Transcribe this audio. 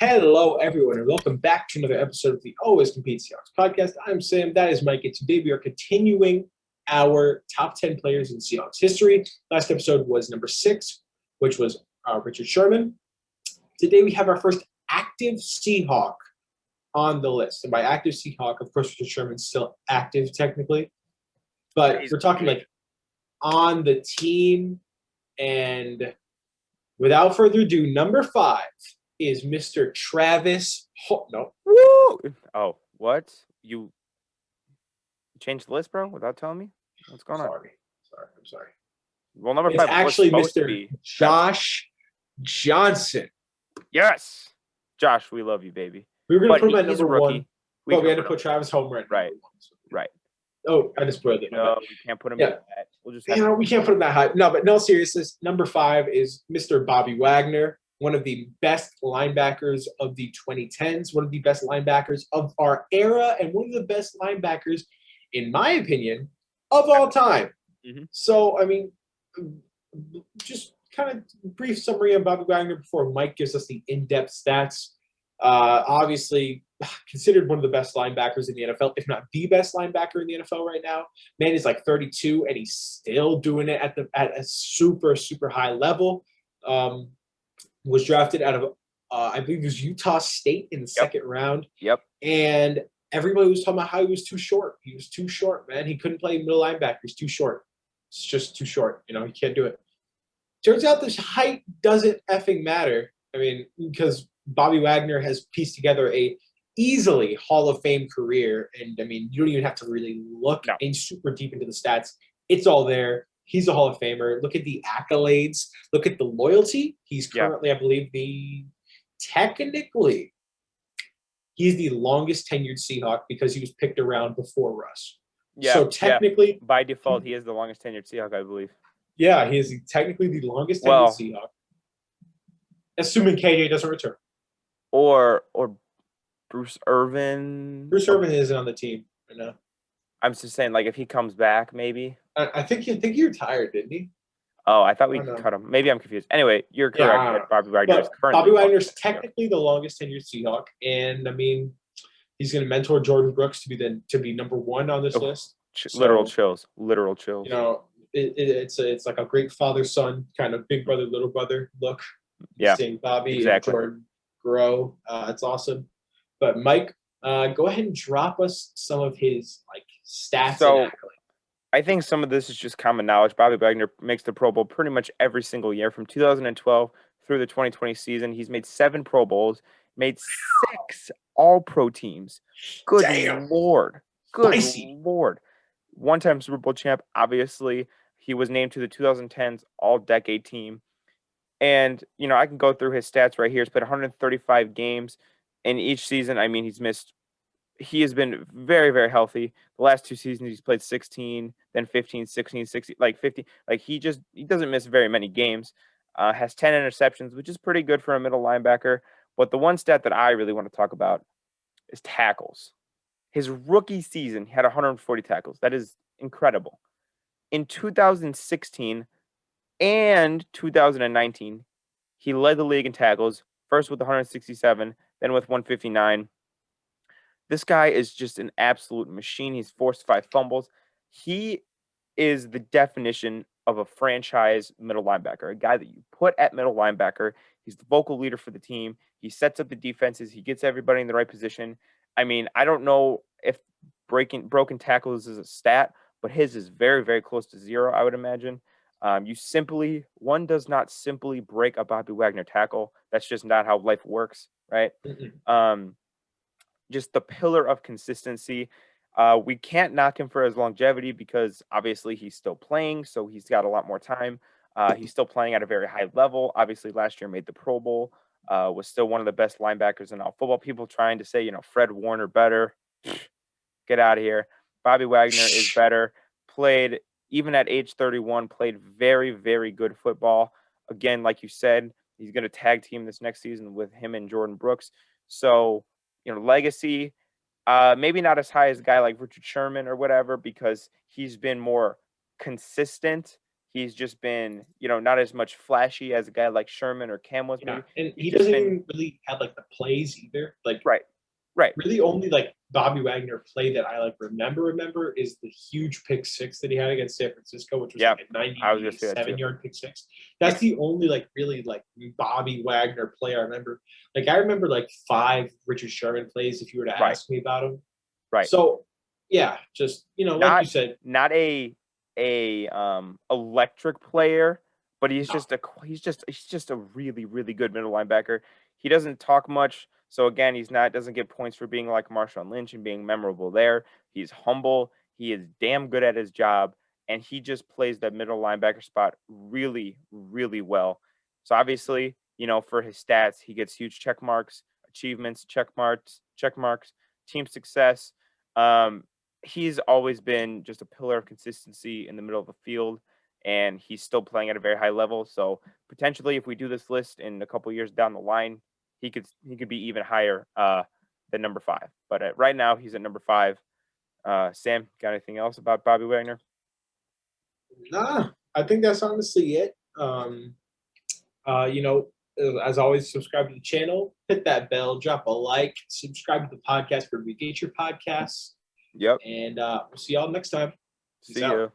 Hello, everyone, and welcome back to another episode of the Always Compete Seahawks Podcast. I'm Sam, that is Mike, and today we are continuing our top 10 players in Seahawks history. Last episode was number 6, which was Richard Sherman. Today we have our first active Seahawk on the list. And by active Seahawk, of course, Richard Sherman's still active technically. But we're talking like on the team. And without further ado, number 5 is Mr. Travis. No. Woo! Oh, what? You changed the list, bro, without telling me? What's going on? I'm sorry. Well, number 5 it's actually was Mr. Josh Johnson. Yes. Josh, we love you, baby. We were going to put him at number 1, but we had to put Travis Homer at number 1. Right. Oh, I just spoiled it. No, we can't put him in that. We'll just we can't put him that high. No, but no seriousness. Number 5 is Mr. Bobby Wagner, one of the best linebackers of the 2010s, one of the best linebackers of our era, and one of the best linebackers, in my opinion, of all time. Mm-hmm. So, I mean, just kind of brief summary of Bobby Wagner before Mike gives us the in-depth stats. Obviously, considered one of the best linebackers in the NFL, if not the best linebacker in the NFL right now. Man is like 32, and he's still doing it at a super, super high level. Was drafted out of, I believe it was Utah State in the second round. Yep. And everybody was talking about how he was too short. He was too short, man. He couldn't play middle linebacker. He's too short. It's just too short. You know, he can't do it. Turns out this height doesn't effing matter. I mean, because Bobby Wagner has pieced together a easily Hall of Fame career. And, I mean, you don't even have to really look in super deep into the stats. It's all there. He's a Hall of Famer. Look at the accolades. Look at the loyalty. He's currently, I believe, technically, he's the longest tenured Seahawk because he was picked around before Russ. Yeah. So technically, by default, he is the longest tenured Seahawk, I believe. Yeah, he is technically the longest tenured Seahawk. Assuming KJ doesn't return. Or Bruce Irvin. Bruce Irvin isn't on the team right now. I'm just saying, like, if he comes back, maybe. I think he retired, didn't he? Oh, I thought we cut him. Maybe I'm confused. Anyway, you're correct. Bobby Wagner's technically the longest tenured Seahawk, and I mean, he's going to mentor Jordan Brooks to be number 1 on this list. Literal chills. You know, it's like a great father-son kind of big brother little brother look. Yeah, seeing Bobby and Jordan grow. It's awesome. But Mike, go ahead and drop us some of his stats. So, I think some of this is just common knowledge. Bobby Wagner makes the Pro Bowl pretty much every single year. From 2012 through the 2020 season, he's made 7 Pro Bowls, made 6 All-Pro teams. Good Lord. Good Lord. One-time Super Bowl champ, obviously. He was named to the 2010s All-Decade team. And, you know, I can go through his stats right here. He's played 135 games in each season. I mean, he has been very, very healthy. The last 2 seasons, he's played 16, then 15, 16, 16, 50. He doesn't miss very many games. Has 10 interceptions, which is pretty good for a middle linebacker. But the one stat that I really want to talk about is tackles. His rookie season, he had 140 tackles. That is incredible. In 2016 and 2019, he led the league in tackles, first with 167, then with 159. This guy is just an absolute machine. He's forced 5 fumbles. He is the definition of a franchise middle linebacker, a guy that you put at middle linebacker. He's the vocal leader for the team. He sets up the defenses. He gets everybody in the right position. I mean, I don't know if broken tackles is a stat, but his is very, very close to 0, I would imagine. One does not simply break a Bobby Wagner tackle. That's just not how life works, right? Mm-hmm. Just the pillar of consistency. We can't knock him for his longevity because obviously he's still playing, so he's got a lot more time. He's still playing at a very high level. Obviously, last year made the Pro Bowl, was still one of the best linebackers in all football. People trying to say, Fred Warner better. Get out of here. Bobby Wagner is better. Played, even at age 31, played very, very good football. Again, like you said, he's going to tag team this next season with him and Jordan Brooks. So, legacy, maybe not as high as a guy like Richard Sherman or whatever, because he's been more consistent. He's just been, not as much flashy as a guy like Sherman or Cam was. Yeah, Maybe and he's he just doesn't been even really have like the plays either. Like right. really only like Bobby Wagner play that I like remember is the huge pick six that he had against San Francisco, which was Yeah, like a I was gonna say that too. 97-yard pick six. That's the only like really like Bobby Wagner play I remember. Like I remember like 5 Richard Sherman plays if you were to Right. ask me about him. Right. So yeah, just like you said, not a electric player, but he's just a really, really good middle linebacker. He doesn't talk much, so again, doesn't get points for being like Marshawn Lynch and being memorable there. He's humble, he is damn good at his job, and he just plays that middle linebacker spot really, really well. So obviously, for his stats, he gets huge check marks, achievements, check marks, team success. He's always been just a pillar of consistency in the middle of the field, and he's still playing at a very high level. So potentially, if we do this list in a couple years down the line, he could be even higher than number 5. But right now, he's at number 5. Sam, got anything else about Bobby Wagner? nah, I think that's honestly it. As always, subscribe to the channel, hit that bell, drop a like, subscribe to the podcast where we get your podcasts. Yep. And we'll see y'all next time. See you.